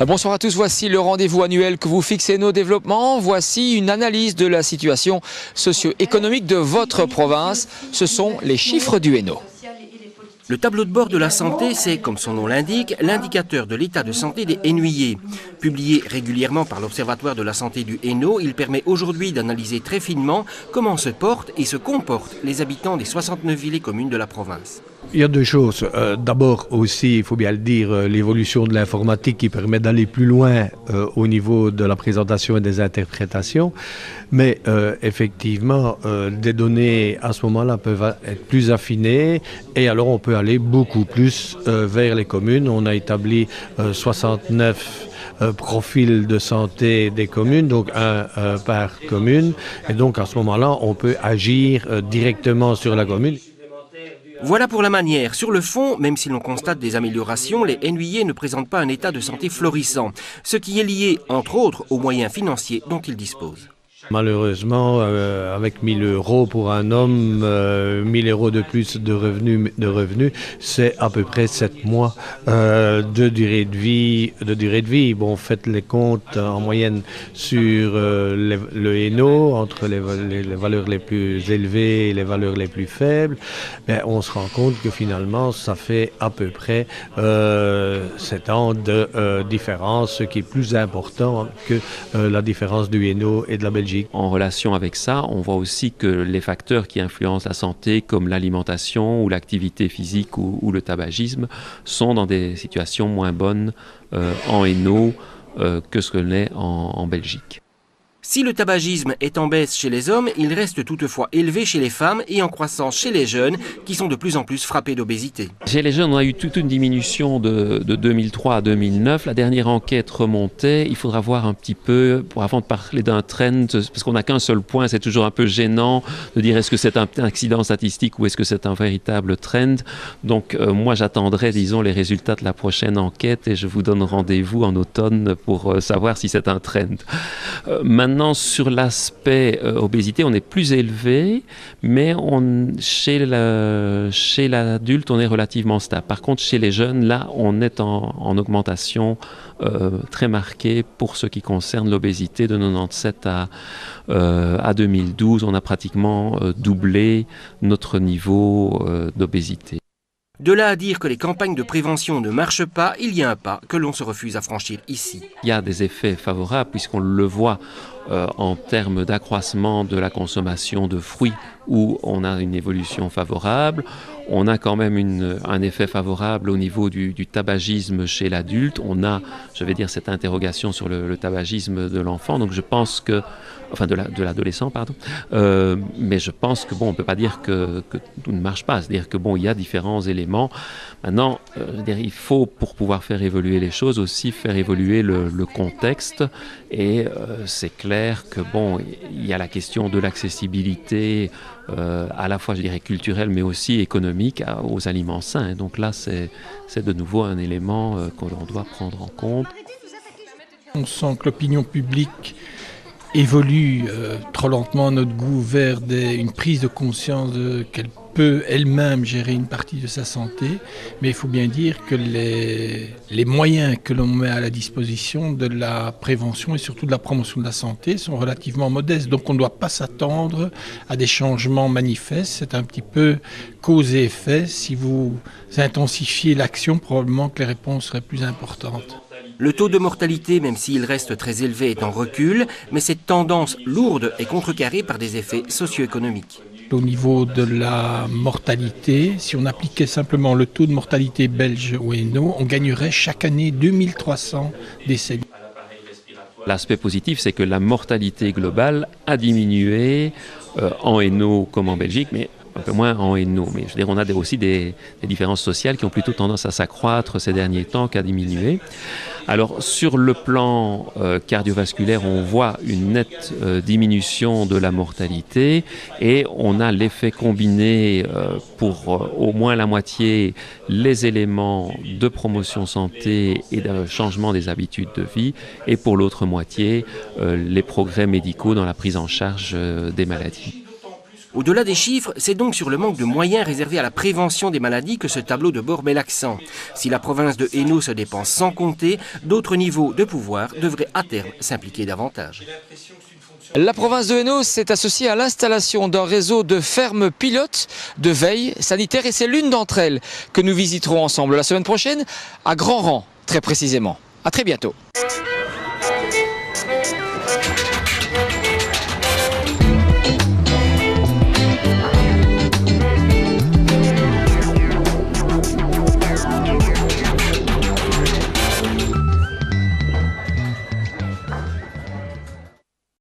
Bonsoir à tous, voici le rendez-vous annuel que vous fixez nos développements. Voici une analyse de la situation socio-économique de votre province. Ce sont les chiffres du Hainaut. Le tableau de bord de la santé, c'est, comme son nom l'indique, l'indicateur de l'état de santé des Hainouiers. Publié régulièrement par l'Observatoire de la santé du Hainaut, il permet aujourd'hui d'analyser très finement comment se portent et se comportent les habitants des 69 villes et communes de la province. Il y a deux choses. D'abord aussi, il faut bien le dire, l'évolution de l'informatique qui permet d'aller plus loin au niveau de la présentation et des interprétations. Mais effectivement, des données à ce moment-là peuvent être plus affinées et alors on peut aller beaucoup plus vers les communes. On a établi 69 profils de santé des communes, donc un par commune. Et donc à ce moment-là, on peut agir directement sur la commune. Voilà pour la manière. Sur le fond, même si l'on constate des améliorations, les Hainouiers ne présentent pas un état de santé florissant, ce qui est lié, entre autres, aux moyens financiers dont ils disposent. Malheureusement, avec 1 000 € pour un homme, 1 000 € de plus de revenus, c'est à peu près 7 mois de durée de vie. Bon, faites les comptes en moyenne sur le Hainaut, entre les valeurs les plus élevées et les valeurs les plus faibles. Ben, on se rend compte que finalement, ça fait à peu près 7 ans de différence, ce qui est plus important que la différence du Hainaut et de la Belgique. En relation avec ça, on voit aussi que les facteurs qui influencent la santé, comme l'alimentation ou l'activité physique ou le tabagisme, sont dans des situations moins bonnes en Hainaut que ce que l'est en Belgique. Si le tabagisme est en baisse chez les hommes, il reste toutefois élevé chez les femmes et en croissance chez les jeunes qui sont de plus en plus frappés d'obésité. Chez les jeunes, on a eu toute une diminution de 2003 à 2009. La dernière enquête remontait. Il faudra voir un petit peu, avant de parler d'un trend, parce qu'on n'a qu'un seul point, c'est toujours un peu gênant de dire est-ce que c'est un accident statistique ou est-ce que c'est un véritable trend. Donc moi j'attendrai, disons, les résultats de la prochaine enquête et je vous donne rendez-vous en automne pour savoir si c'est un trend. Maintenant, sur l'aspect obésité, on est plus élevé, mais chez l'adulte, on est relativement stable. Par contre, chez les jeunes, là, on est en augmentation très marquée pour ce qui concerne l'obésité de 97 à 2012. On a pratiquement doublé notre niveau d'obésité. De là à dire que les campagnes de prévention ne marchent pas, il y a un pas que l'on se refuse à franchir ici. Il y a des effets favorables puisqu'on le voit en termes d'accroissement de la consommation de fruits où on a une évolution favorable. On a quand même un effet favorable au niveau du tabagisme chez l'adulte. On a, je vais dire, cette interrogation sur le tabagisme de l'enfant. Donc je pense que, enfin de l'adolescent, pardon. Mais je pense que bon, on peut pas dire que tout ne marche pas. C'est-à-dire que bon, il y a différents éléments. Maintenant, il faut, pour pouvoir faire évoluer les choses, aussi faire évoluer le contexte. Et c'est clair que bon, il y a la question de l'accessibilité. À la fois, je dirais, culturelle, mais aussi économique aux aliments sains. Et donc là, c'est de nouveau un élément que l'on doit prendre en compte. On sent que l'opinion publique évolue trop lentement à notre goût vers une prise de conscience qu'elle peut elle-même gérer une partie de sa santé, mais il faut bien dire que les moyens que l'on met à la disposition de la prévention et surtout de la promotion de la santé sont relativement modestes. Donc on ne doit pas s'attendre à des changements manifestes. C'est un petit peu cause et effet. Si vous intensifiez l'action, probablement que les réponses seraient plus importantes. Le taux de mortalité, même s'il reste très élevé, est en recul, mais cette tendance lourde est contrecarrée par des effets socio-économiques. Au niveau de la mortalité, si on appliquait simplement le taux de mortalité belge au Hainaut, on gagnerait chaque année 2300 décès. L'aspect positif, c'est que la mortalité globale a diminué en Hainaut comme en Belgique, mais un peu moins en Hainaut. Mais je veux dire, on a aussi des différences sociales qui ont plutôt tendance à s'accroître ces derniers temps qu'à diminuer. Alors, sur le plan cardiovasculaire, on voit une nette diminution de la mortalité et on a l'effet combiné pour au moins la moitié les éléments de promotion santé et de changement des habitudes de vie et pour l'autre moitié les progrès médicaux dans la prise en charge des maladies. Au-delà des chiffres, c'est donc sur le manque de moyens réservés à la prévention des maladies que ce tableau de bord met l'accent. Si la province de Hainaut se dépense sans compter, d'autres niveaux de pouvoir devraient à terme s'impliquer davantage. La province de Hainaut s'est associée à l'installation d'un réseau de fermes pilotes de veille sanitaire et c'est l'une d'entre elles que nous visiterons ensemble la semaine prochaine à Grand Rang, très précisément. À très bientôt.